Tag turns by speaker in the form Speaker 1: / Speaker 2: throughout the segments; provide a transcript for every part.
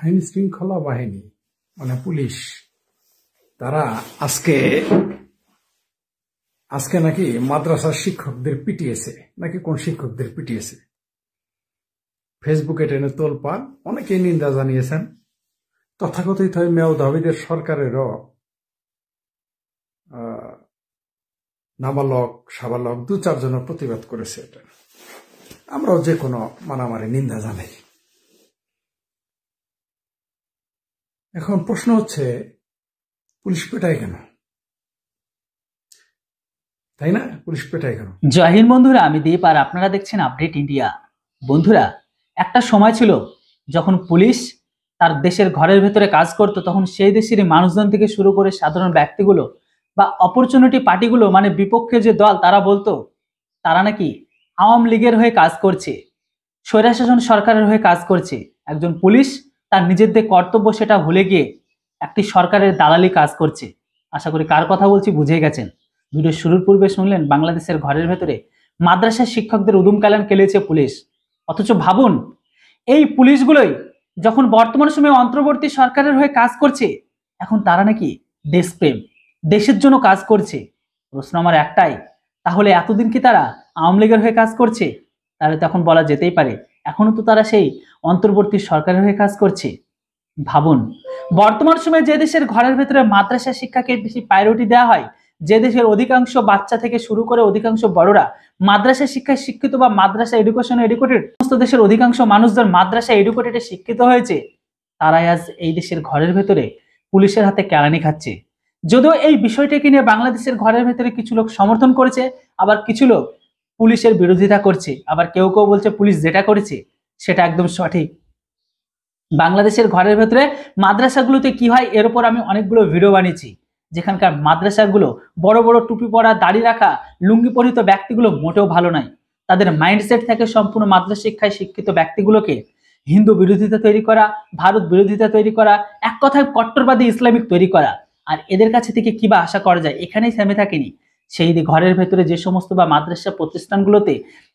Speaker 1: আইন শৃঙ্খলা বাহিনী মানে পুলিশ তারা আজকে নাকি মাদ্রাসার শিক্ষকদের পিটিয়েছে, নাকি কোন শিক্ষকদের পিটিয়েছে। ফেসবুকে টেনে তোলপাড়, অনেকেই নিন্দা জানিয়েছেন। তথাকথিত মেয়াদভাবীদের সরকারেরও নাবালক সাবালক 2-4 জন প্রতিবাদ করেছে। এটা আমরাও যে কোনো মারামারি নিন্দা জানাই। এখন প্রশ্ন হচ্ছে, পুলিশ পেটায় কেন? তাই না? পুলিশ পেটায় কেন?
Speaker 2: জয় হিন্দ বন্ধুরা, আমি দীপ আর আপনারা দেখছেন আপডেট ইন্ডিয়া। বন্ধুরা, একটা সময় ছিল যখন পুলিশ তার দেশের ঘরের ভেতরে কাজ করত, তখন সেই দেশের মানুষজন থেকে শুরু করে সাধারণ ব্যক্তিগুলো বা অপরচুনিটি পার্টিগুলো, মানে বিপক্ষে যে দল, তারা বলতো তারা নাকি আওয়ামী লীগের হয়ে কাজ করছে, স্বৈরশাসন সরকারের হয়ে কাজ করছে। একজন পুলিশ তার নিজেদের কর্তব্য সেটা ভুলে গিয়ে একটি সরকারের দালালি কাজ করছে। আশা করি কার কথা বলছি বুঝে গেছেন। ভিডিও শুরুর পূর্বে শুনলেন বাংলাদেশের ঘরের ভেতরে মাদ্রাসার শিক্ষকদের উদুম কালান খেলেছে পুলিশ। অথচ ভাবুন, এই পুলিশগুলোই যখন বর্তমান সময়ে অন্তর্বর্তী সরকারের হয়ে কাজ করছে, এখন তারা নাকি দেশপ্রেম, দেশের জন্য কাজ করছে। প্রশ্ন আমার একটাই, তাহলে এতদিন কি তারা আওয়ামী লীগের হয়ে কাজ করছে? তাহলে তখন বলা যেতেই পারে এখনো তো তারা সেই অন্তর্বর্তী সরকারের হয়ে কাজ করছে। ভাবুন, বর্তমান সময়ে যে দেশের ঘরের ভেতরে মাদ্রাসা শিক্ষাকে বেশি প্রায়োরিটি দেওয়া হয়, যে দেশের অধিকাংশ বাচ্চা থেকে শুরু করে অধিকাংশ বড়রা মাদ্রাসা শিক্ষায় শিক্ষিত বা মাদ্রাসা এডুকেশন এডুকেটেড, সমস্ত দেশের অধিকাংশ মানুষজন মাদ্রাসা এডুকেটেডে শিক্ষিত হয়েছে, তারাই আজ এই দেশের ঘরের ভেতরে পুলিশের হাতে কেলানি খাচ্ছে। যদিও এই বিষয়টাকে নিয়ে বাংলাদেশের ঘরের ভেতরে কিছু লোক সমর্থন করেছে, আবার কিছু লোক পুলিশের বিরোধিতা করছে, আবার কেউ কেউ বলছে পুলিশ যেটা করেছে সেটা একদম সঠিক। বাংলাদেশের ঘরের ভেতরে মাদ্রাসাগুলোতে কি হয় এর উপর আমি অনেকগুলো ভিডিও বানিয়েছি, যেখানকার মাদ্রাসাগুলো বড় বড় টুপি পরা, দাড়ি রাখা, লুঙ্গি পরিহিত ব্যক্তিগুলো মোটেও ভালো নয়। তাদের মাইন্ডসেট থাকে সম্পূর্ণ মাদ্রাসা শিক্ষায় শিক্ষিত ব্যক্তিগুলোকে হিন্দু বিরোধিতা তৈরি করা, ভারত বিরোধিতা তৈরি করা, এক কথায় কট্টরবাদী ইসলামিক তৈরি করা। আর এদের কাছে থেকে কি বা আশা করা যায়? এখানেই থেমে থাকেনি। সেই ঘরের ভেতরে যে সমস্ত বা মাদ্রাসা প্রতিষ্ঠানগুলোতে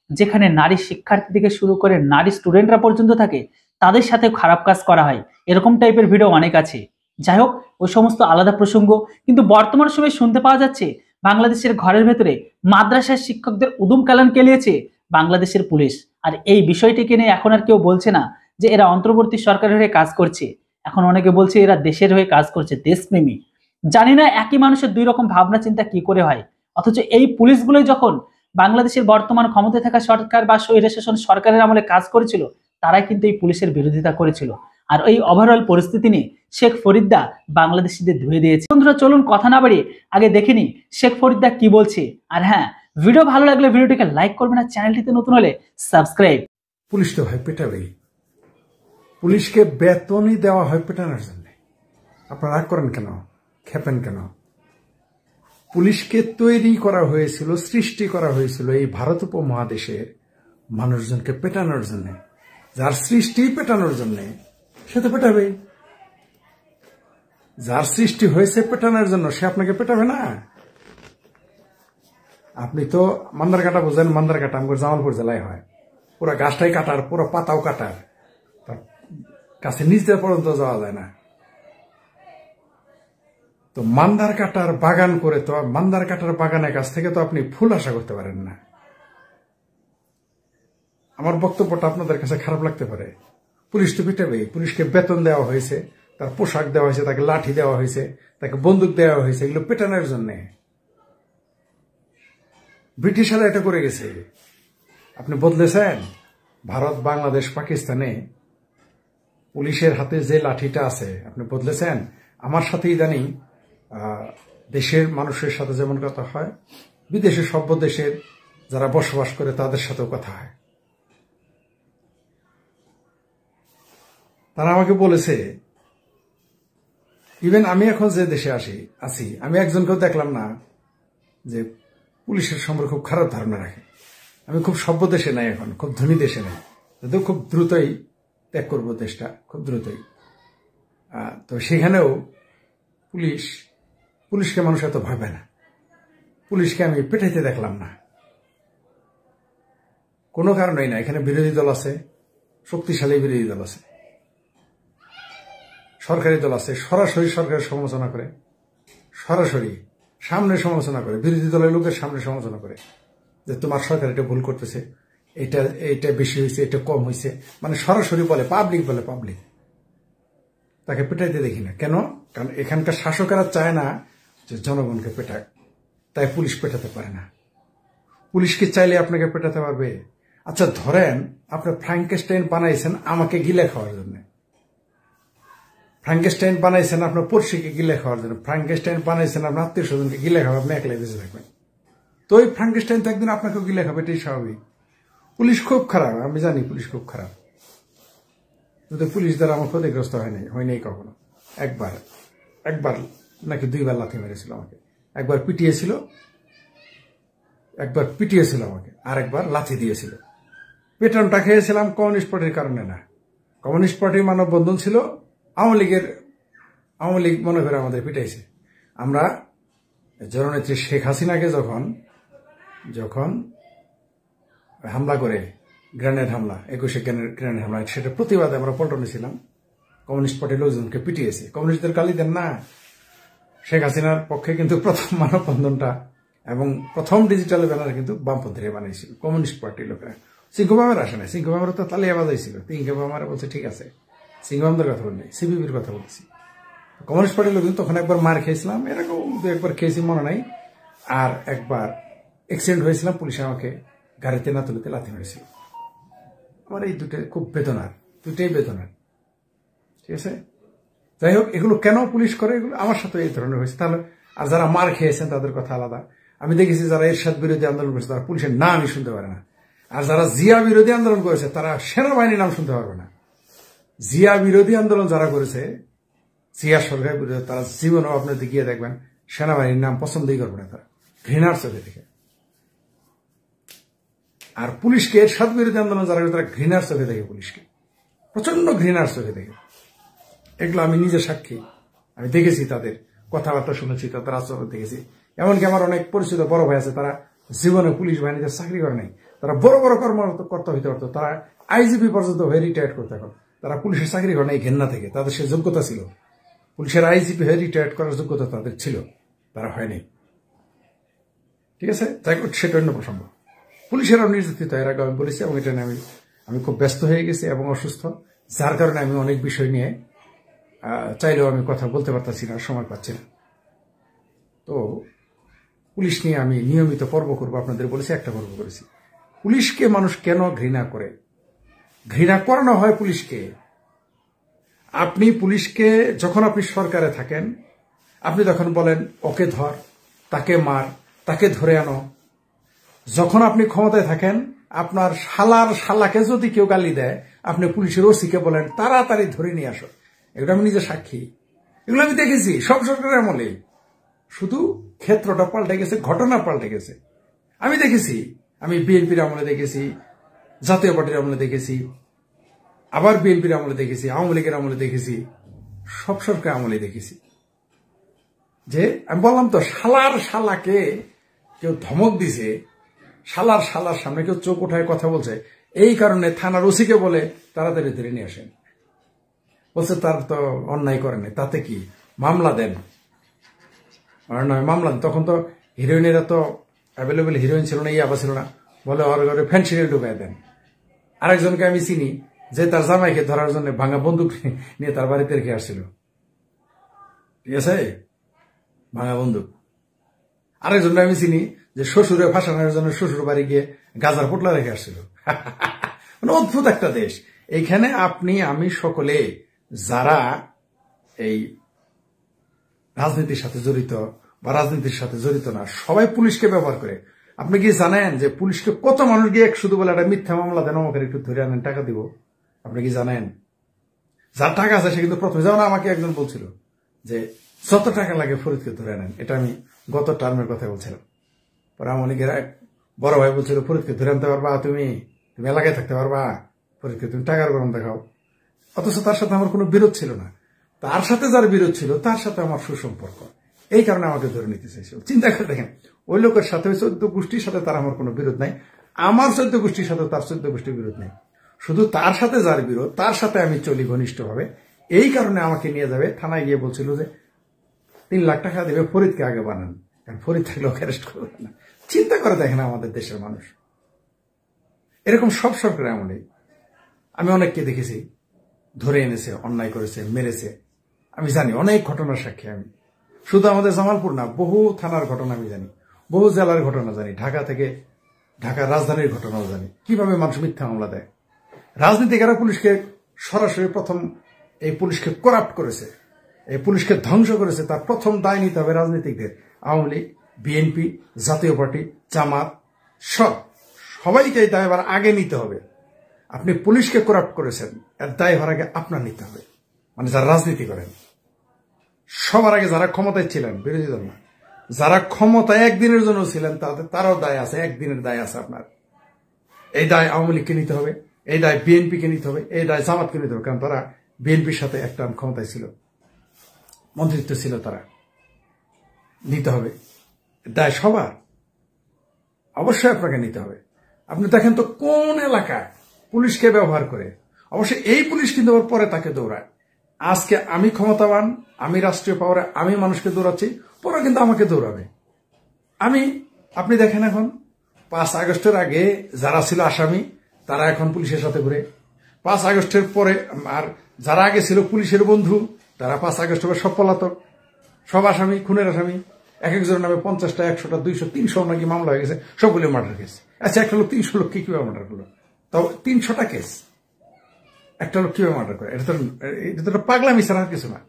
Speaker 2: যেখানে নারী শিক্ষার্থী থেকে শুরু করে নারী স্টুডেন্টরা পর্যন্ত থাকে, তাদের সাথে খারাপ কাজ করা হয়, এরকম টাইপের ভিডিও অনেক আছে। যাই হোক, ওই সমস্ত আলাদা প্রসঙ্গ। কিন্তু বর্তমান সময়ে শুনতে পাওয়া যাচ্ছে বাংলাদেশের ঘরের ভেতরে মাদ্রাসার শিক্ষকদের উদুম কালান কেলিয়েছে বাংলাদেশের পুলিশ। আর এই বিষয়টিকে নিয়ে এখন আর কেউ বলছে না যে এরা অন্তর্বর্তী সরকারের হয়ে কাজ করছে, এখন অনেকে বলছে এরা দেশের হয়ে কাজ করছে, দেশপ্রেমী। জানি না একই মানুষের দুই রকম ভাবনা চিন্তা কি করে হয়। অথচ এই পুলিশগুলোই যখন বাংলাদেশের বর্তমান ক্ষমতায় থাকা সরকার বা স্বৈরশাসন সরকারের আমলে কাজ করেছিল, তারাই কিন্তু এই পুলিশের বিরোধিতা করেছিল। আর এই ওভারঅল পরিস্থিতি নিয়ে শেখ ফরিদা বাংলাদেশিদের ধুয়ে দিয়েছে। বন্ধুরা, চলুন কথা না বাড়িয়ে আগে দেখে নি শেখ ফরিদা কি বলছে। আর হ্যাঁ, ভিডিও ভালো লাগলে ভিডিওটিকে লাইক করবেন, আর চ্যানেলটিতে নতুন হলে সাবস্ক্রাইব।
Speaker 1: পুলিশ তো হয় পেটাবেই, পুলিশকে বেতনই দেওয়া হয় পেটানোর জন্য। আপনারা রাগ করেন কেন? খেপেন কেন? পুলিশকে তৈরি করা হয়েছিল, সৃষ্টি করা হয়েছিল এই ভারত উপমহাদেশের মানুষজনকে পেটানোর জন্য। যার সৃষ্টি পেটানোর জন্য, সে তো পেটাবে। যার সৃষ্টি হয়েছে পেটানোর জন্য, সে আপনাকে পেটাবে না? আপনি তো মান্দার কাটা বোঝেন। মান্দার কাটা আমাদের জামালপুর জেলায় হয়। পুরো গাছটাই কাটার, পুরো পাতাও কাটার, তার কাছে নিচ দেওয়া পর্যন্ত যাওয়া যায় না। তো মান্দার কাটার বাগান করে তো মান্দার কাটার বাগানের কাছ থেকে তো আপনি ফুল আশা করতে পারেন না। আমার বক্তব্যটা আপনাদের কাছে খারাপ লাগতে পারে। পুলিশ তো পিটাবে। পুলিশকে বেতন দেওয়া হয়েছে, তার পোশাক দেওয়া হয়েছে, তাকে লাঠি দেওয়া হয়েছে, তাকে বন্দুক দেওয়া হয়েছে, এগুলো পেটানোর জন্য। ব্রিটিশরা এটা করে গেছে। আপনি বদলেছেন? ভারত, বাংলাদেশ, পাকিস্তানে পুলিশের হাতে যে লাঠিটা আছে, আপনি বদলেছেন? আমার সাথে ইদানিং দেশের মানুষের সাথে যেমন কথা হয়, বিদেশের সভ্য দেশের যারা বসবাস করে তাদের সাথেও কথা হয়। তারা আমাকে বলেছে, ইভেন আমি এখন যে দেশে আছি, আমি একজনকেও দেখলাম না যে পুলিশের সম্পর্কে খুব খারাপ ধারণা রাখে। আমি খুব সভ্য দেশে নাই, এখন খুব ধনী দেশে নাই, যদিও খুব দ্রুতই ত্যাগ করবো দেশটা, খুব দ্রুতই। তো সেখানেও পুলিশকে মানুষ এত ভাবে না। পুলিশকে আমি পেটাইতে দেখলাম না, কোনো কারণেই না। এখানে বিরোধী দল আছে, শক্তিশালী বিরোধী দল আছে। সরকারি দল আছে সরাসরি সরকারের সমালোচনা করে, সরাসরি সামনে সমালোচনা করে, বিরোধী দলের লোকের সামনে সমালোচনা করে যে তোমার সরকার এটা ভুল করতেছে, এটা বেশি হয়েছে, এটা কম হয়েছে, মানে সরাসরি বলে, পাবলিক বলে, পাবলিক। তাকে পেটাইতে দেখি না। কেন? কারণ এখানকার শাসকেরা চায় না যে জনগণকে পেটাক, তাই পুলিশ পেটাতে পারে না। পুলিশকে চাইলে আপনাকে পেটাতে পারবে? আচ্ছা ধরেন আপনি ফ্রাঙ্কেস্টাইন বানাইছেন আমাকে গিলে খাওয়ার জন্য, ফ্রাঙ্কেস্টাইন বানাইছেন আপনার পড়শিকে গিলে খাওয়ার জন্য, ফ্রাঙ্কেস্টাইন বানাইছেন আপনার আত্মীয় স্বজনকে গিলে খাওয়া, আপনি একলাই বেঁচে থাকবেন। তো ওই ফ্রাঙ্কেস্টাইন তো একদিন আপনাকেও গিলে খাবে, এটাই স্বাভাবিক। পুলিশ খুব খারাপ, আমি জানি পুলিশ খুব খারাপ, কিন্তু পুলিশ দ্বারা আমার ক্ষতিগ্রস্ত হয়নি কখনো। একবার নাকি 2 বার লাথি মেরেছিল আমাকে, একবার পিটিয়েছিল আমাকে, আর একবার লাথি দিয়েছিল। পেটনটা খেয়েছিলাম কমিউনিস্ট পার্টির কারণে না, কমিউনিস্ট পার্টির মানববন্ধন ছিল, আওয়ামী লীগ মনে করে আমাদের পিটাইছে। আমরা জননেত্রী শেখ হাসিনাকে যখন হামলা করে, গ্রেনেড হামলা, 21 গ্রেনেড হামলা, সেটা প্রতিবাদে আমরা পল্টনে ছিলাম, কমিউনিস্ট পার্টির লোকজনকে পিটিয়েছে। কমিউনিস্টদের গালি দেন না। শেখ হাসিনার পক্ষে কিন্তু প্রথম মানববন্ধনটা এবং প্রথম ডিজিটাল ব্যানার কিন্তু বামপন্থীরা বানিয়েছিল, কমিউনিস্ট পার্টির লোকেরা। সিংহবামের আসে না, সিংহবামের তো তালিয়া বাজাইছিল, সিংহবামের বলছে ঠিক আছে, সিংহবামদের কথা বলছি, সিপিবির কথা বলছি। কমিউনিস্ট পার্টির লোক তখন একবার মার খেয়েছিলাম, এরকম 2-1বার খেয়েছি মনে নাই। আর একবার অ্যাক্সিডেন্ট হয়েছিলাম, পুলিশ আমাকে গাড়িতে না তুলিতে লাথি মেরেছিল। আমার এই দুটাই বেদনার, ঠিক আছে। যাই হোক, এগুলো কেন পুলিশ করে, এগুলো আমার সাথে এই ধরনের হয়েছে। তাহলে আর যারা মার খেয়েছেন তাদের কথা আলাদা। আমি দেখেছি যারা এরশাদ বিরোধী আন্দোলন করেছে তারা পুলিশের নামই শুনতে পারে না, আর যারা জিয়া বিরোধী আন্দোলন করেছে তারা সেনাবাহিনীর নাম শুনতে পারবে না। জিয়া বিরোধী আন্দোলন যারা করেছে, জিয়া সরকার বিরোধী, তারা জীবনেও আপনাদের গিয়ে দেখবেন সেনাবাহিনীর নাম পছন্দই করবে না, তারা ঘৃণার চোখে দেখে। আর পুলিশকে এরশাদ বিরোধী আন্দোলন যারা করে তারা ঘৃণার চোখে দেখে, পুলিশকে প্রচন্ড ঘৃণার চোখে দেখে। এগুলো আমি নিজে সাক্ষী, আমি দেখেছি, তাদের কথাবার্তা শুনেছি, তাদের আচরণ দেখেছি। এমনকি আমার অনেক পরিচিত বড় ভাই আছে, তারা জীবনে পুলিশ বাহিনীতে চাকরি করে নাই, তারা বড় বড় কর্মকর্তা হইতে পারতো, তারা আইজিপি পর্যন্ত হয়ে রিটায়ার্ড করতে এখন, তারা পুলিশের চাকরি করে নাই ঘেন্না থেকে। তাদের সে যোগ্যতা ছিল, পুলিশের আইজিপি হয়ে রিটায়ার্ড করার যোগ্যতা তাদের ছিল, তারা হয়নি। ঠিক আছে, তাই সেটা অন্য প্রসঙ্গ। পুলিশেরাও নির্যাতিত, এর আগে আমি বলেছি, এবং এটা নিয়ে আমি খুব ব্যস্ত হয়ে গেছি এবং অসুস্থ, যার কারণে আমি অনেক বিষয় নিয়ে চাইলেও আমি কথা বলতে পারতেছি না, সময় পাচ্ছি না। তো পুলিশ নিয়ে আমি নিয়মিত পর্ব করবো, আপনাদের বলেছি, একটা পর্ব করেছি। পুলিশকে মানুষ কেন ঘৃণা করে? ঘৃণা করানো হয় পুলিশকে। আপনি পুলিশকে, যখন আপনি সরকারে থাকেন, আপনি তখন বলেন ওকে ধর, তাকে মার, তাকে ধরে আনো। যখন আপনি ক্ষমতায় থাকেন, আপনার শালাকে যদি কেউ গালি দেয়, আপনি পুলিশের ওসিকে বলেন তাড়াতাড়ি ধরে নিয়ে আসো। এগুলো আমি নিজে সাক্ষী, এগুলো আমি দেখেছি সব সরকারের আমলে। শুধু ক্ষেত্রটা পাল্টে গেছে, ঘটনা পাল্টে গেছে। আমি দেখেছি, আমি বিএনপির আমলে দেখেছি, জাতীয় পার্টির আমলে দেখেছি, আবার বিএনপির আমলে দেখেছি, আওয়ামী লীগের আমলে দেখেছি, সব সরকার আমলে দেখেছি যে আমি বললাম তো, শালাকে কেউ ধমক দিছে, শালার সামনে কেউ চোখ উঠায় কথা বলছে, এই কারণে থানার ওসিকে বলে তাড়াতাড়ি ধরে নিয়ে আসেন। বলছে তার তো অন্যায় করেনি, তাতে কি, মামলা দেন। নয় মামলা, তখন তো হিরোইনেরা তো অ্যাভেলেবেল হিরোইন ছিল না, ইয়াবা ছিল না, বলে ওর ঘরে ফেন্সিডিল ঢুকাই দেন। আরেকজনকে আমি চিনি যে তার জামাইকে ধরার জন্য ভাঙা বন্দুক নিয়ে তার বাড়িতে রেখে আসছিল, ঠিক আছে, ভাঙা বন্দুক। আরেকজনকে আমি চিনি যে শ্বশুরে ফাঁসানোর জন্য শ্বশুর বাড়ি গিয়ে গাজার পোটলা রেখে আসছিল। মানে অদ্ভুত একটা দেশ। এইখানে আপনি আমি সকলে যারা এই রাজনীতির সাথে জড়িত বা রাজনীতির সাথে জড়িত না, সবাই পুলিশকে ব্যবহার করে। আপনি কি জানেন যে পুলিশকে কত মানুষ গিয়ে শুধু বলে একটা মিথ্যা মামলা দেন, আমাকে একটু ধরে আনেন, টাকা দিব? আপনি কি জানেন? যার টাকা আছে সে কিন্তু প্রথমে, যেমন আমাকে একজন বলছিল যে যত টাকা লাগে ফরিদকে ধরে আনেন। এটা আমি গত টার্মের কথা বলছিলাম। পরে আমার অনেকের বড় ভাই বলছিল ফরিদকে ধরে আনতে পারবা, তুমি এলাকায় থাকতে পারবা, ফরিদকে তুমি টাকার গরম দেখাও। অথচ তার সাথে আমার কোনো বিরোধ ছিল না, তার সাথে যার বিরোধ ছিল তার সাথে আমার সুসম্পর্ক, এই কারণে আমাকে ধরে নিতে চাইছিল। চিন্তা করে দেখেন, ওই লোকের সাথে 14 গোষ্ঠীর সাথে তার আমার কোনো বিরোধ নাই, আমার 14 গোষ্ঠীর সাথে তার 14 গোষ্ঠীর বিরোধ নেই। শুধু তার সাথে যার বিরোধ, তার সাথে আমি চলি ঘনিষ্ঠভাবে, এই কারণে আমাকে নিয়ে যাবে থানায় গিয়ে বলছিল যে 3 লাখ টাকা দেবে, ফরিদকে আগে বানান, কারণ ফরিদ থাকলে ওকে অ্যারেস্ট করবে না। চিন্তা করে দেখেন আমাদের দেশের মানুষ, এরকম সব সরকার আমলে আমি অনেককে দেখেছি ধরে এনেছে, অন্যায় করেছে, মেরেছে। আমি জানি অনেক ঘটনার সাক্ষী আমি, শুধু আমাদের জামালপুর না, বহু থানার ঘটনা আমি জানি, বহু জেলার ঘটনা জানি, ঢাকার রাজধানীর ঘটনাও জানি, কিভাবে মানুষ মিথ্যা মামলা দেয়। রাজনীতিকেরা পুলিশকে সরাসরি প্রথম এই পুলিশকে করাপ্ট করেছে, এই পুলিশকে ধ্বংস করেছে, তার প্রথম দায় নিতে হবে রাজনীতিকদের। আওয়ামী লীগ, বিএনপি, জাতীয় পার্টি, জামাত, সবাইকে এই দায়ভার আগে নিতে হবে। আপনি পুলিশকে করাপ্ট করেছেন, এর দায়ভার আগে আপনার নিতে হবে। মানে যারা রাজনীতি করেন সবার আগে, যারা ক্ষমতায় ছিলেন, বিরোধী দল না, যারা ক্ষমতায় একদিনের জন্য ছিলেন তারাও দায় আছে, একদিনের দায় আছে আপনার। এই দায় আওয়ামী লীগকে নিতে হবে, এই দায় বিএনপিকে নিতে হবে, এই দায় জামাতকে নিতে হবে, কারণ তারা বিএনপির সাথে একটা ক্ষমতায় ছিল, মন্ত্রিত্ব ছিল, তারা নিতে হবে। দায় সবার, অবশ্যই আপনাকে নিতে হবে। আপনি দেখেন তো কোন এলাকায় পুলিশকে ব্যবহার করে, অবশ্যই এই পুলিশ কিন্তু ওর পরে তাকে দৌড়ায়। আজকে আমি ক্ষমতাবান, আমি রাষ্ট্রীয় পাওয়ারে, আমি মানুষকে দৌড়াচ্ছি, পরে কিন্তু আমাকে দৌড়াবে। আপনি দেখেন এখন 5 আগস্টের আগে যারা ছিল আসামি, তারা এখন পুলিশের সাথে ঘুরে। 5 আগস্টের পরে আর যারা আগে ছিল পুলিশের বন্ধু, তারা 5 আগস্টের পর সব পলাতক, সব আসামি, খুনের আসামি। এক একজনের নামে 50টা, 100টা, 200, 300 নাকি মামলা হয়ে গেছে, সবগুলো মার্ডার কেস। আচ্ছা, একটা লোক 300 লোককে কিভাবে মার্ডার করলো? তাও 300টা কেস, একটা লোক কিভাবে মার্ডার করে? এটা তো পাগলামি ছাড়া আর কিছু না।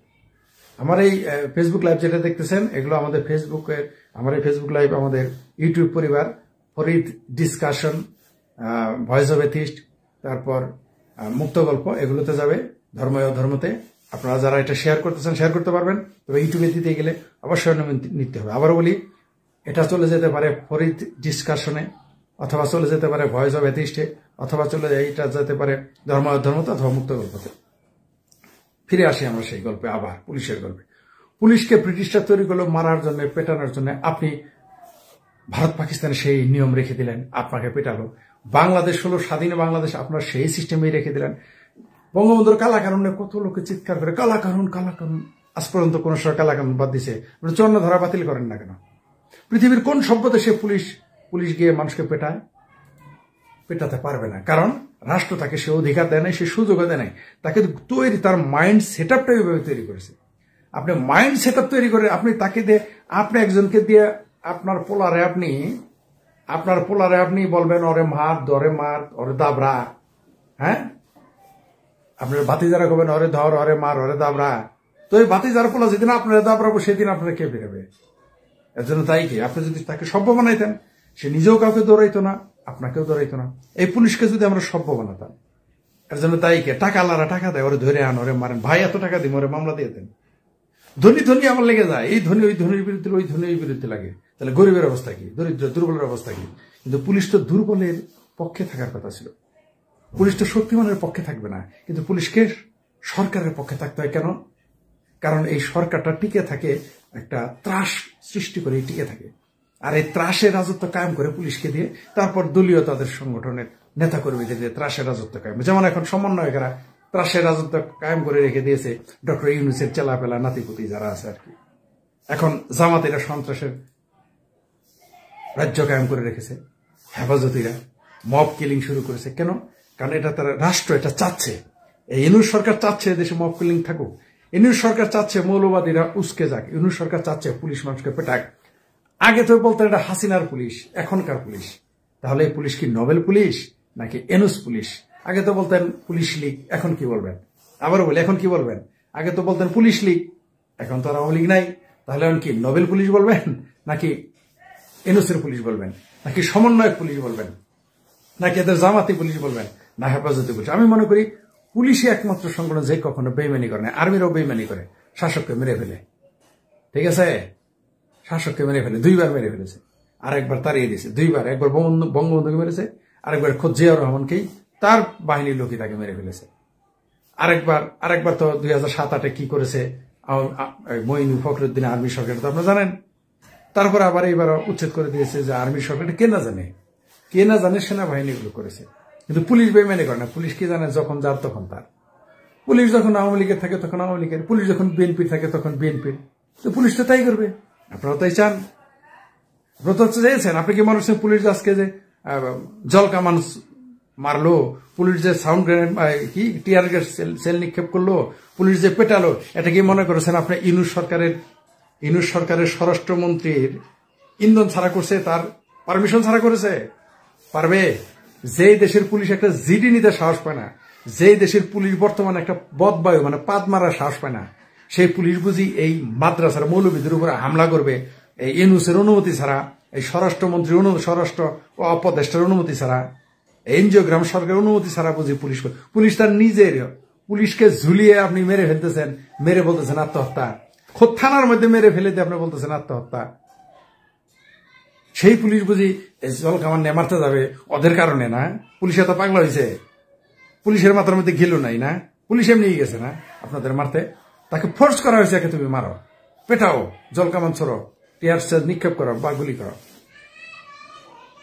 Speaker 1: আমার এই ফেসবুক লাইভ যেটা দেখতেছেন, এগুলো আমাদের ফেসবুকের, আমার এই ফেসবুক লাইভ আমাদের ইউটিউব পরিবার, Farid discussion, voice of atheist, তারপর মুক্ত গল্প, এগুলোতে যাবে। ধর্মতে আপনারা যারা এটা শেয়ার করতেছেন শেয়ার করতে পারবেন, তবে ইউটিউবে দিতে গেলে অবশ্যই নিতে হবে। আবারও বলি, এটা চলে যেতে পারে ফরিদ ডিসকাশনে, অথবা চলে যেতে পারে ভয়েস অব এথিস্টে, অথবা এইটা যেতে পারে ধর্মতে অথবা মুক্ত গল্পতে। ফিরে আসি আমরা সেই গল্পে, আবার পুলিশের গল্পে। পুলিশকে ব্রিটিশরা তৈরি করলো মারার জন্য, পেটানোর জন্য। আপনি ভারত পাকিস্তানে সেই নিয়ম রেখে দিলেন, আপনাকে পেটালো। বাংলাদেশ হলো স্বাধীন বাংলাদেশ, আপনার সেই সিস্টেমেই রেখে দিলেন। বঙ্গবন্ধুর কালাকানুনে কত লোকে চিৎকার করে কালাকানুন কালাকানুন, আজ পর্যন্ত কোন সময় কালাকানুন বাদ দিছে? চন্ন ধরা বাতিল করেন না কেন? পৃথিবীর কোন সভ্য দেশে পুলিশ গিয়ে মানুষকে পেটাতে পারবে না? কারণ রাষ্ট্র তাকে সে অধিকার দেয় নাই, সে সুযোগও দেয় নাই। তাকে তার মাইন্ড সেট আপটা এইভাবে তৈরি করেছে। আপনি মাইন্ড সেট আপ তৈরি করে আপনি একজনকে দিয়ে আপনার পোলারে আপনি বলবেন ওরে মার, ওরে দাবরা, হ্যাঁ? আপনার ভাতিজারা করবেন ওরে ধর, ওরে মার, ওরে দাবরা। তো এই ভাতিজার পোলা যেদিন আপনারা দাবরাবো, সেদিন আপনারা কে বেরোবে? এর জন্য তাই কি, আপনি যদি তাকে সভ্য বানাইতেন, সে নিজেও কাউকে দৌড়াইতো না, আপনাকেও দৌড়াইতো না। এই পুলিশকে যদি আমরা সভ্য বানাতাম, এর জন্য তাই কি, টাকা আলারা টাকা দেয়, ওরে ধরে আন, ওরে মারেন, ভাই এত টাকা দিন, ওরে মামলা দিয়ে দেন। ধনী আমার লেগে যায়, এই ধনী ওই ধনীর বিরুদ্ধে, ওই ধনী ওই বিরুদ্ধে লাগে। তাহলে গরিবের অবস্থা কি, দরিদ্র দুর্বলের অবস্থা কি? কিন্তু পুলিশ তো দুর্বলের পক্ষে থাকার কথা ছিল, পুলিশ তো শক্তিমানের পক্ষে থাকবে না। কিন্তু পুলিশকে সরকারের পক্ষে থাকতে হয়। কেন? কারণ এই সরকারটা টিকে থাকে, একটা ত্রাস সৃষ্টি করে টিকে থাকে। আর এই ত্রাসের রাজত্ব কায়েম করে পুলিশকে দিয়ে, তারপর দলীয় তাদের সংগঠনের নেতা কর্মীদের দিয়ে ত্রাসের রাজত্ব কায়েম। যেমন এখন সমন্বয়কেরা ত্রাসের রাজত্ব কায়েম করে রেখে দিয়েছে ডক্টর ইউনূসের চেলাপেলা নাতিপুতি যারা আছে আর কি। এখন জামাতিরা সন্ত্রাসের রাজ্য কায়েম করে রেখেছে, হেফাজতিরা মব কিলিং শুরু করেছে। কেন? কারণ এটা তারা রাষ্ট্র এটা চাচ্ছে, এই ইউনূস সরকার চাচ্ছে দেশে মব কিলিং থাকুক, ইউনূস সরকার চাচ্ছে মৌলবাদীরা উস্কে যাক, ইউনূস সরকার চাচ্ছে পুলিশ মানুষকে পেটাক। আগে তো বলতেন এটা হাসিনার পুলিশ, এখনকার পুলিশ। তাহলে এই পুলিশ কি নোবেল পুলিশ নাকি ইউনূস পুলিশ? আগে তো বলতেন পুলিশ লীগ, এখন কি বলবেন? আবারও বলি, এখন কি বলবেন? আগে তো বলতেন পুলিশ লীগ, এখন তো আর আওয়ামী লীগ নাই। তাহলে এখন কি নোবেল পুলিশ বলবেন, নাকি ইউনূসের পুলিশ বলবেন, নাকি সমন্বয়ক পুলিশ বলবেন, নাকি এদের জামাতি পুলিশ বলবেন, না হেফাজতি পুলিশ? আমি মনে করি পুলিশই একমাত্র সংগঠন যে কখনো বেইমানি করে না। আর্মিরাও বেইমানি করে, শাসককে মেরে ফেলে, ঠিক আছে? শাসককে মেরে ফেলে, 2বার মেরে ফেলেছে, আরেকবার তাড়িয়ে দিয়েছে, 2বার। একবার বঙ্গবন্ধুকে মেরেছে, আরেকবার খোদ জিয়াউর রহমানকেই তার বাহিনীর লোকই তাকে মেরে ফেলেছে। আরেকবার তো 2007-8-এ কি করেছে মঈনুল ফখরুদ্দিন আর্মি সরকার, তো আপনারা জানেন। তারপর আবার এইবার উচ্ছেদ করে দিয়েছে যে আর্মি সরকারটা কে না জানে সেনাবাহিনীগুলো করেছে। কিন্তু পুলিশ বেইমানি করে না। পুলিশ কি জানে, যখন যার তখন তার। পুলিশ যখন আওয়ামী লীগের থাকে তখন আওয়ামী লীগের, পুলিশ যখন বিএনপির থাকে তখন বিএনপির। তো পুলিশ তো তাই করবে, আপনারা তাই চান। আপনারা তো চেয়েছেন। আপনি কি মনে হচ্ছেন পুলিশ আজকে যে জল কামান মারলো, পুলিশ যে সাউন্ড গ্রেনেড কি টিয়ার গ্যাস সেল নিক্ষেপ করলো, পুলিশ যে পেটালো, এটা কি মনে করেছেন আপনি ইউনূস সরকারের স্বরাষ্ট্রমন্ত্রীর ইন্ধন ছাড়া করছে, তার পারমিশন ছাড়া করেছে? পারবে? যেই দেশের পুলিশ একটা জিডি নিতে সাহস পায় না, যেই দেশের পুলিশ বর্তমানে একটা বদবায়ু মানে পাদ মারার সাহস পায় না, সেই পুলিশ বুঝি এই মাদ্রাসার মৌলবীদের উপরে হামলা করবে এই ইউনূসের অনুমতি ছাড়া, এই স্বরাষ্ট্রমন্ত্রী স্বরাষ্ট্র ও উপদেষ্টার অনুমতি ছাড়া, এনজিওগ্রাম সরকারের অনুমতি ছাড়া বুঝি পুলিশ তার নিজের পুলিশকে ঝুলিয়ে আপনি মেরে ফেলতেছেন, মেরে বলতেছেন আত্মহত্যা। খোদ থানার মধ্যে মেরে ফেলে দিয়ে আপনি বলতেছেন আত্মহত্যা। সেই পুলিশ বুঝি জল কামান নিয়ে মারতে যাবে ওদের কারণে না? পুলিশ এত পাগলা হয়েছে? পুলিশের মাথার মধ্যে ঘিলু নাই না? পুলিশ এমনি গেছে না আপনাদের মারতে? তাকে ফোর্স করা হয়েছে, একে তুমি মারো, পেটাও, জল কামান ছড়ো, টিয়ার সেল নিক্ষেপ করো বা গুলি করো।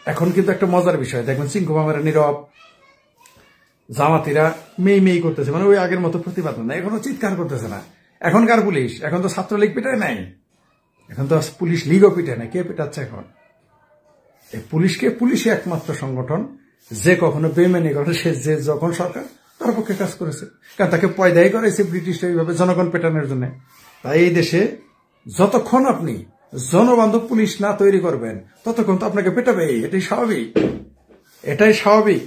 Speaker 1: এখন কিন্তু একটা মজার বিষয় দেখবেন, চিঙ্কু মামারা নীরব, জামাতিরা মেই করতেছে, মানে ওই আগের মতো প্রতিবাদ না, এখনো চিৎকার করতেছে না। এখনকার পুলিশ, এখন তো ছাত্রলীগ পিটায় নাই, এখন তো পুলিশ লীগও পিটায় নাই। কে পিটাচ্ছে এখন? এই পুলিশকে পুলিশই একমাত্র সংগঠন যে কখনো বেমানি করে, সে যে যখন সরকার তার পক্ষে কাজ করেছে, কারণ তাকে পয়দাই করেছে ব্রিটিশ এইভাবে জনগণ পেটানোর জন্য। তাই এই দেশে যতক্ষণ আপনি জনবান্ধব পুলিশ না তৈরি করবেন ততক্ষণ তো আপনাকে পেটাবে। এটাই স্বাভাবিক।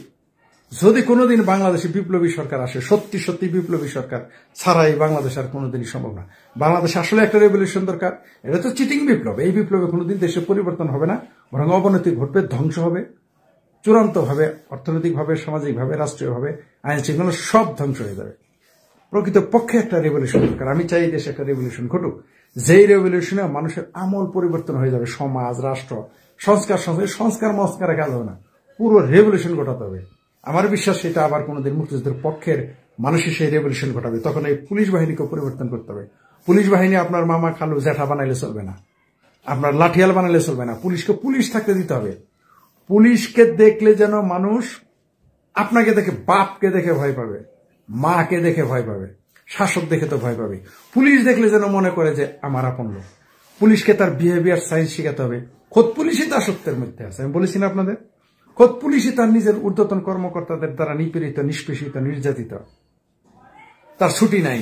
Speaker 1: যদি কোনোদিন বাংলাদেশে বিপ্লবী সরকার আসে, সত্যি বিপ্লবী সরকার ছাড়া এই বাংলাদেশ আর কোনোদিনই সম্ভব না। বাংলাদেশে আসলে একটা রেভলিউশন দরকার। এটা তো চিটিং বিপ্লব। এই বিপ্লবে কোনোদিন দেশের পরিবর্তন হবে না, বরং অবনতি ঘটবে, ধ্বংস হবে চূড়ান্তভাবে, অর্থনৈতিকভাবে, সামাজিকভাবে, রাষ্ট্রীয়ভাবে, আইন শৃঙ্খলা সব ধ্বংস হয়ে যাবে। প্রকৃত পক্ষে একটা রেভলিউশন দরকার। আমি চাই দেশে একটা রেভলিউশন ঘটুক, যেই রেভলিউশনে মানুষের আমল পরিবর্তন হয়ে যাবে, সমাজ, রাষ্ট্র, সংস্কার কাজ হবে না, পুরো রেভলিউশন ঘটাতে হবে। আমার বিশ্বাস সেটা আবার কোনোদিন মুক্তিযুদ্ধের পক্ষের মানুষই সেই রেভলিউশন ঘটাবে। তখন এই পুলিশ বাহিনীকে পরিবর্তন করতে হবে। পুলিশ বাহিনী আপনার মামা খালু জ্যাঠা বানাইলে চলবে না, আপনার লাঠিয়াল বানাইলে চলবে না। পুলিশকে পুলিশ থাকতে দিতে হবে। পুলিশকে দেখলে যেন মানুষ আপনাকে দেখে, বাপকে দেখে ভয় পাবে, মাকে দেখে ভয় পাবে, শাসক দেখে তো ভয় পাবে। পুলিশ দেখলে যেন মনে করে যে আমার আপন লোক। পুলিশকে তার বিহেভিয়ার সায়েন্স শেখাতে হবে। খোদ পুলিশই দাসত্বের মধ্যে আছে। আমি বলেছি না আপনাদের, খোদ পুলিশই তার নিজের ঊর্ধ্বতন কর্মকর্তাদের দ্বারা নিপীড়িত, নিষ্পেষিত, নির্যাতিত। তার ছুটি নাই,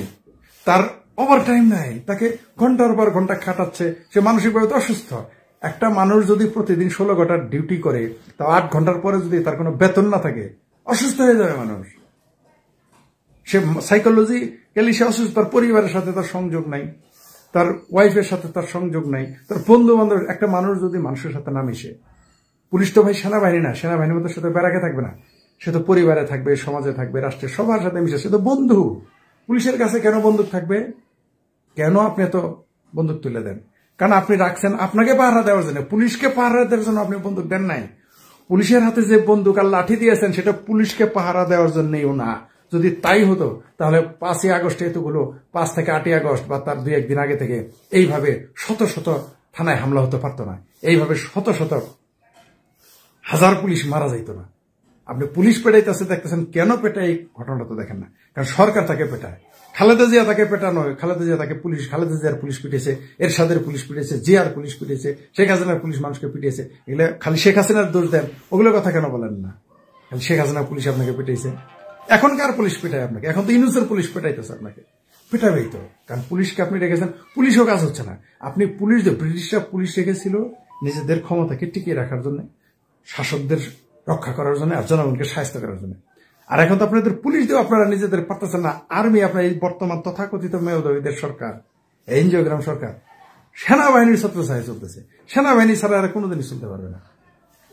Speaker 1: তার ওভারটাইম নাই, তাকে ঘন্টার পর ঘন্টা খাটাচ্ছে। সে মানসিকভাবে তো অসুস্থ। একটা মানুষ যদি প্রতিদিন 16 ঘন্টার ডিউটি করে, তা 8 ঘন্টার পরে যদি তার কোনো বেতন না থাকে, অসুস্থ হয়ে যাবে মানুষ। সে সাইকোলজিক্যালি সে অসুস্থ। তার পরিবারের সাথে তার সংযোগ নাই, তার ওয়াইফের সাথে তার সংযোগ নাই, তার বন্ধু বান্ধব। একটা মানুষ যদি মানুষের সাথে না মিশে, পুলিশ তো ভাই সেনাবাহিনী না, সেনাবাহিনীর মতো সে তো ব্যারাকে থাকবে না, সে তো পরিবারে থাকবে, সমাজে থাকবে, রাষ্ট্রের সবার সাথে মিশে, সে তো বন্ধু। পুলিশের কাছে কেন বন্দুক থাকবে? কেন আপনি এত বন্দুক তুলে দেন? কারণ আপনি রাখছেন আপনাকে পাহারা দেওয়ার জন্য, পুলিশকে পাহারা দেওয়ার জন্য আপনি বন্দুক দেন নাই। পুলিশের হাতে যে বন্দুক আর লাঠি দিয়েছেন সেটা পুলিশকে পাহারা দেওয়ার জন্যও না। যদি তাই হতো তাহলে 5ই আগস্ট এতগুলো 5 থেকে 8ই আগস্ট বা তার 2-1 দিন আগে থেকে এইভাবে শত শত থানায় হামলা হতে পারতো না, এইভাবে শত শত হাজার পুলিশ মারা যাইত না। আপনি পুলিশ পেটাইতেছে দেখতেছেন, কেন পেটায় এই ঘটনাটা তো দেখেন না। কারণ সরকার তাকে পেটায়। খালেদা জিয়া তাকে পেটানো হয়, খালেদা জিয়ার পুলিশ পিটিয়েছে, এরশাদের পুলিশ পিটিয়েছে, জিয়ার পুলিশ পিটিয়েছে, শেখ হাসিনার পুলিশ মানুষকে পিটিয়েছে। এগুলো খালি শেখ হাসিনার দোষ দেন, ওগুলো কথা কেন বলেন না? খালি শেখ হাসিনার পুলিশ আপনাকে পিটিয়েছে। এখনকার পুলিশ পেটায় আপনাকে, এখন তো ইউনূসের পুলিশ পেটাইতেছে আপনাকে, পেটাবেই তো। কারণ পুলিশকে আপনি রেখেছেন, পুলিশও কাজ হচ্ছে না। আপনি পুলিশ, ব্রিটিশরা পুলিশ রেখেছিল নিজেদের ক্ষমতাকে টিকিয়ে রাখার জন্য, শাসকদের রক্ষা করার জন্য, আর জনগণকে সাহায্য করার জন্য। আর এখন তো আপনাদের পুলিশ দিয়েও আপনারা নিজেদের পারতেছেন না। আর্মি, আপনার এই বর্তমান তথাকথিত মেয়দবীদের সরকার, এনজিওগ্রাম সরকার, সেনাবাহিনীর ছত্রছায়ায় চলতেছে। সেনাবাহিনী ছাড়া আর কোনোদিনই চলতে পারবে না।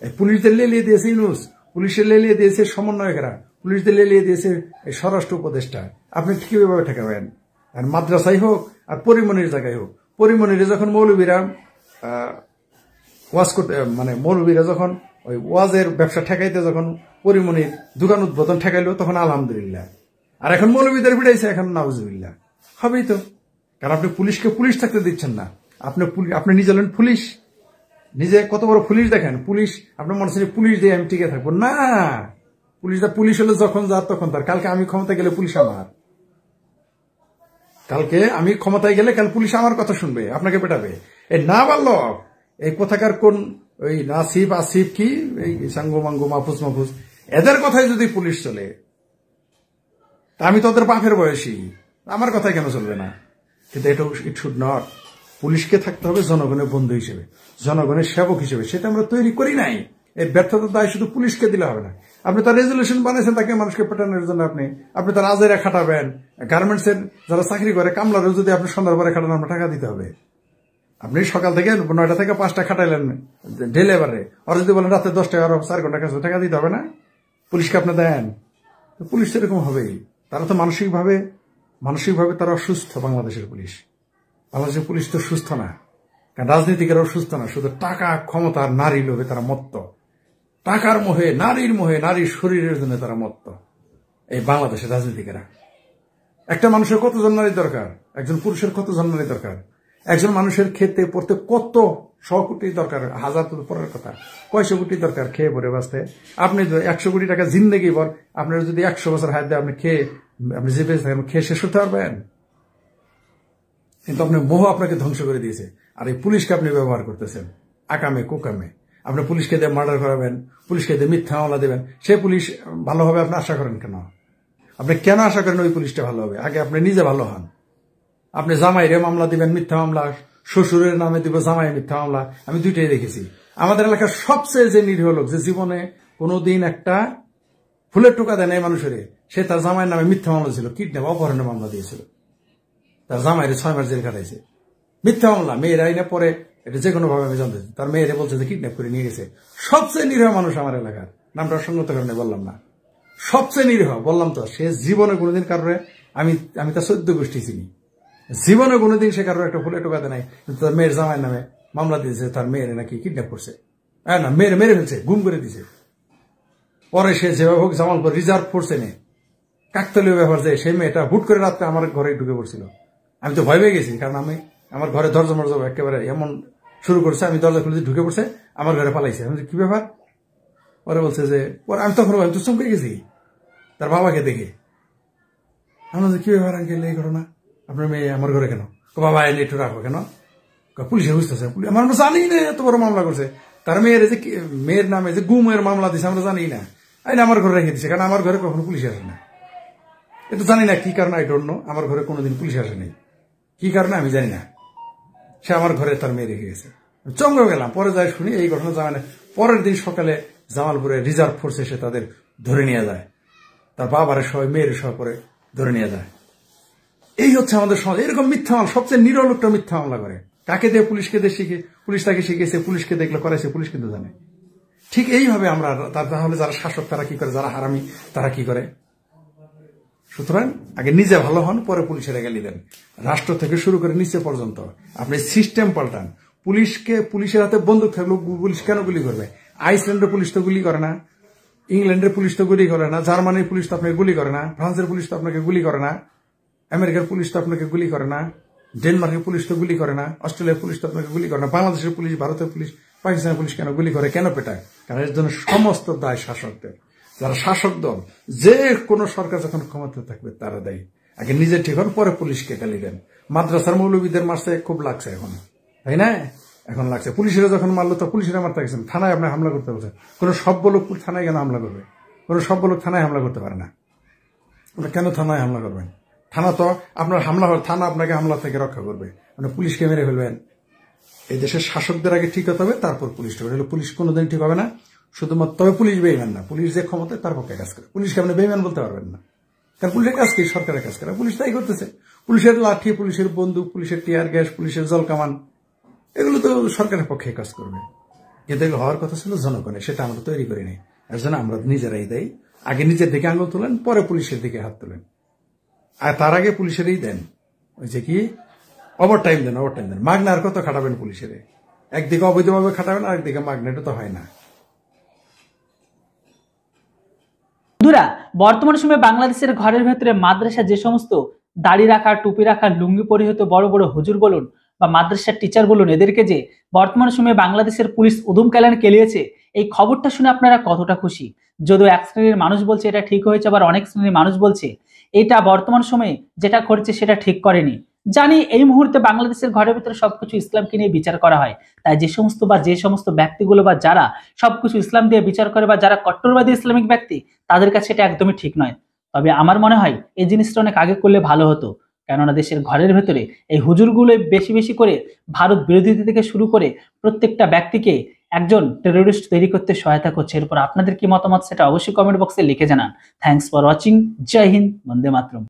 Speaker 1: এই পুলিশদের লেলিয়ে দিয়েছে ইউনূস, পুলিশের লেলিয়ে দিয়েছে সমন্বয়কেরা, পুলিশদের লেলিয়ে দিয়েছে এই স্বরাষ্ট্র উপদেষ্টা। আপনি কিভাবে ঠেকাবেন? আর মাদ্রাসাই হোক আর পরিমনির জায়গায় হোক, পরিমনিরে যখন মৌলবীরা ওয়াজ করতে, মানে মৌলবীরা যখন ওই ওয়াজের ব্যবসা ঠেকাইতে, যখন পরিমনির দোকান উদ্বোধন ঠেকাইলো, তখন আলহামদুলিল্লাহ। আর এখন মৌলবীদের ভিড়াইছে, এখন নাউজুবিল্লাহ। হবেই তো, কারণ আপনি পুলিশকে পুলিশ থাকতে দিচ্ছেন না। আপনি নিজে হলেন পুলিশ, নিজে কত বড় পুলিশ দেখেন। পুলিশ আপনার মনে হচ্ছে পুলিশ দিয়ে আমি টিকে থাকবো না। পুলিশ হলে যখন যার তখন তার। কালকে আমি ক্ষমতা গেলে পুলিশ আমার, কালকে আমি ক্ষমতায় গেলে কাল পুলিশ আমার কথা শুনবে, আপনাকে পেটাবে। এই না পারলো এই কোথাকার কোন ওই নাসিব আসিফ কি এই সাঙ্গু মাঙ্গু মাহফুজ এদের কথাই যদি পুলিশ চলে, তা আমি তোদের বাপের বয়সী, আমার কথাই কেন চলবে না? কিন্তু এটা ইট শুড নট। পুলিশকে থাকতে হবে জনগণের বন্ধু হিসেবে, জনগণের সেবক হিসেবে। সেটা আমরা তৈরি করি নাই। এই ব্যর্থতার দায় শুধু পুলিশকে দিলে হবে না। আপনি তার রেজলিউশন বানাইছেন তাকে মানুষকে পেটানোর জন্য, আপনি তার আজেরা খাটাবেন। গার্মেন্টস এর যারা চাকরি করে কামলারও যদি আপনি সন্ধ্যার পরে খাটান, আপনার টাকা দিতে হবে। আপনি সকাল থেকে 9টা থেকে 5টা খাটাইলেন ডে লেবারে, আর যদি বলেন রাতে 10টা আর 4 ঘন্টা কাছে, টাকা দিতে হবে না? পুলিশকে আপনি দেন। পুলিশ তো এরকম হবেই। তারা তো মানসিকভাবে তারা অসুস্থ। বাংলাদেশের পুলিশ তো সুস্থ না, কারণ রাজনীতিকেরাও সুস্থ না। শুধু টাকা, ক্ষমতা, নারী লোভে তারা মত্ত। টাকার মোহে, নারীর মোহে, নারীর শরীরের জন্য তারা মত্ত এই বাংলাদেশের রাজনীতিকেরা। একটা মানুষের কতজন নারী দরকার? একজন পুরুষের কতজন নারী দরকার? একজন মানুষের খেতে পড়তে কত 100 কোটি দরকার, 1000 তো পরের কথা, কয়শো কোটি দরকার খেয়ে পরে বাঁচতে। আপনি 100 কোটি টাকা জিন্দগি ভর আপনার যদি 100 বছর হাত দেয়, আপনি যে বেঁচে থাকেন খেয়ে শেষ করতে পারবেন? কিন্তু আপনার মোহ আপনাকে ধ্বংস করে দিয়েছে। আর এই পুলিশকে আপনি ব্যবহার করতেছেন আকামে কুকামে। আপনি পুলিশকে দিয়ে মার্ডার করাবেন, পুলিশকে দিয়ে মিথ্যা মামলা দেবেন। সে পুলিশ ভালো হবে আপনি আশা করেন কেন? আপনি কেন আশা করেন ওই পুলিশটা ভালো হবে? আগে আপনি নিজে ভালো হন। আপনি জামাইরে মামলা দিবেন মিথ্যা মামলা, শ্বশুরের নামে দিব জামাই মিথ্যা মামলা। আমি দুইটাই দেখেছি। আমাদের এলাকার সবচেয়ে যে নিরীহ লোক, যে জীবনে কোনোদিন একটা ফুলের টোকা দেয় নাই মানুষের, সে তার জামাইয়ের নামে মিথ্যা মামলা ছিল, কিডন্যাপ অপহরণের মামলা দিয়েছিল। তার জামাইরে 6 মাস জেল কাটাইছে, মিথ্যা মামলা। মেয়েরা আইনে পরে এটা যে কোনো ভাবে আমি জানতে, তার মেয়েরে বলছে যে কিডন্যাপ করে নিয়ে গেছে। সবচেয়ে নিরীহ মানুষ আমার এলাকার, নামটা সঙ্গত কারণে বললাম না, সবচেয়ে নিরীহ বললাম তো। সে জীবনে কোনোদিন কারণে আমি তার 14 গোষ্ঠী চিনি, জীবনে কোনোদিন সে কারোর একটা ফুলে টোকাতে নাই। কিন্তু তার মেয়ের জামাইয়ের নামে মামলা দিয়েছে, তার মেয়ের নাকি কিডন্যাপ করছে। হ্যাঁ না, মেরে ফেলছে, গুম করে দিছে। পরে সে যেভাবে হোক জামালপুর রিজার্ভ ফোর্সে নেই, কাকতালীয় ব্যাপার যে সেই মেয়েটা হুট করে রাত্রে আমার ঘরে ঢুকে পড়ছিল। আমি তো ভয় পেয়ে গেছি, কারণ আমার ঘরে দরজা মরজা একেবারে এমন শুরু করছে, আমি দরজা খুলে ঢুকে পড়ছে, আমার ঘরে পালাইছে। আমি কি ব্যাপার? পরে বলছে যে, পরে আমি তখন তো চমকে গেছি তার বাবাকে দেখে। আমি কি ব্যাপার আঙ্কেল, এই ঘটনা, আপনার মেয়ে আমার ঘরে কেন? বাবা এনে একটু রাখো কেন? পুলিশে বুঝতেছে, আমরা জানি না এত বড় মামলা করছে। তার মেয়ের নামে যে গুমের মামলা দিছে আমরা জানি না, আইন আমার ঘরে রেখে দিছে। কারণ আমার ঘরে কখনো পুলিশ আসে না, এটা জানি না কি কারণে, আই ডোন্ট নো। আমার ঘরে কোনোদিন পুলিশ আসে নাই, কি কারণে আমি জানি না। সে আমার ঘরে তার মেয়ে রেখে গেছে। চমকে গেলাম। পরে যাই শুনি এই ঘটনা জানা না। পরের দিন সকালে জামালপুরে রিজার্ভ ফোর্স এসে তাদের ধরে নিয়ে যায়, তার বাবারে সবাই মেয়ের সহ করে ধরে নিয়ে যায়। এই হচ্ছে আমাদের সমাজ। এরকম মিথ্যা মামলা, সবচেয়ে নিরহ লোকটা মিথ্যা মামলা করে। কাকে দিয়ে? পুলিশকে দিয়ে শিখে, পুলিশ তাকে শিখেছে, পুলিশকে দেখলে করাইছে, পুলিশ কিন্তু জানে। ঠিক এইভাবে আমরা, তাহলে যারা শাসক তারা কি করে, যারা হারামি তারা কি করে? সুতরাং আগে নিজে ভালো হন, পরে পুলিশের গালি দেন। রাষ্ট্র থেকে শুরু করে নিচে পর্যন্ত আপনি সিস্টেম পাল্টান। পুলিশের হাতে বন্দুক থাকলেও পুলিশ কেন গুলি করবে? আইসল্যান্ডের পুলিশ তো গুলি করে না, ইংল্যান্ডের পুলিশ তো গুলি করে না, জার্মানির পুলিশ তো আপনাকে গুলি করে না, ফ্রান্সের পুলিশ তো আপনাকে গুলি করে না, আমেরিকার পুলিশ তো আপনাকে গুলি করে না, ডেনমার্কের পুলিশ তো গুলি করে না, অস্ট্রেলিয়ার পুলিশ তো আপনাকে গুলি করে না। বাংলাদেশের পুলিশ, ভারতের পুলিশ, পাকিস্তানের পুলিশ কেন গুলি করে, কেন পেটায়? কারণ এর জন্য সমস্ত দায় শাসকদের। যারা শাসক দল, যে কোনো সরকার যখন ক্ষমতা থাকবে তারা দেয়। আগে নিজে ঠিক হন, পরে পুলিশকে গালি দেন। মাদ্রাসার মৌলবীদের মারছে, খুব লাগছে এখন, তাই না? এখন লাগছে। পুলিশেরা যখন মারলো তো পুলিশেরা মারতে গেছেন, থানায় আপনি হামলা করতে বলছেন। কোন সভ্য লোক থানায় কেন হামলা করবে? কোন সভ্য লোক থানায় হামলা করতে পারে না। আপনি কেন থানায় হামলা করবেন? থানা তো আপনার হামলা হয়, থানা আপনাকে হামলা থেকে রক্ষা করবে। আপনি পুলিশকে মেরে ফেলবেন। এই দেশের শাসকদের আগে ঠিক হতে হবে, তারপর পুলিশ ঠিক হবে। পুলিশ কোনোদিন ঠিক হবে না, শুধুমাত্র। তবে পুলিশ বেইমান না, পুলিশ যে ক্ষমতায় তার পক্ষে কাজ করে। পুলিশকে আপনি বেইমান বলতে পারবেন না, কারণ পুলিশের কাজ কি? সরকারের কাজ করে। পুলিশ তাই করতেছে। পুলিশের লাঠি, পুলিশের বন্দুক, পুলিশের টিয়ার গ্যাস, পুলিশের জলকামান, এগুলো তো সরকারের পক্ষে কাজ করবে। কিন্তু এগুলো হওয়ার কথা ছিল জনগণের, সেটা আমরা তৈরি করিনি। এর জন্য আমরা নিজেরাই দেই। আগে নিজের দিকে আঙুল তোলেন, পরে পুলিশের দিকে হাত তোলেন। আর তার আগে পুলিশেরই দেন, ওই যে কি ওভার টাইম দেন। মাগনা আর কত খাটাবেন পুলিশের? একদিকে অবৈধভাবে খাটাবেন, আরেকদিকে মাগনা, এটা তো হয় না।
Speaker 2: বন্ধুরা, বর্তমান সময়ে বাংলাদেশের ঘরের ভেতরে মাদ্রাসা যে সমস্ত দাড়ি রাখা, টুপি রাখা, লুঙ্গি পরিহিত বড় বড় হুজুর বলুন বা মাদ্রাসার টিচার বলুন, এদেরকে যে বর্তমান সময়ে বাংলাদেশের পুলিশ উদুম কেলান কেলিয়েছে, এই খবরটা শুনে আপনারা কতটা খুশি? যদিও এক শ্রেণীর মানুষ বলছে এটা ঠিক হয়েছে, আবার অনেক শ্রেণীর মানুষ বলছে এটা বর্তমান সময়ে যেটা করছে সেটা ঠিক করেনি। জানি এই মুহূর্তে বাংলাদেশের ঘরের ভিতরে সবকিছু ইসলামকে নিয়ে বিচার করা হয়, তাই যে সমস্ত ব্যক্তিগুলো বা যারা সবকিছু ইসলাম দিয়ে বিচার করে বা যারা কট্টরবাদী ইসলামিক ব্যক্তি, তাদের কাছে এটা একদমই ঠিক নয়। তবে আমার মনে হয় এই জিনিসটা অনেক আগে করলে ভালো হতো, কেননা দেশের ঘরের ভেতরে এই হুজুরগুলো বেশি বেশি করে ভারত বিরোধিতা থেকে শুরু করে প্রত্যেকটা ব্যক্তিকে একজন টেরোরিস্ট তৈরি করতে সহায়তা করছে। এরপর আপনাদের কি মতামত সেটা অবশ্যই কমেন্ট বক্সে লিখে জানান। Thanks for watching. Jai Hind, Vande Mataram.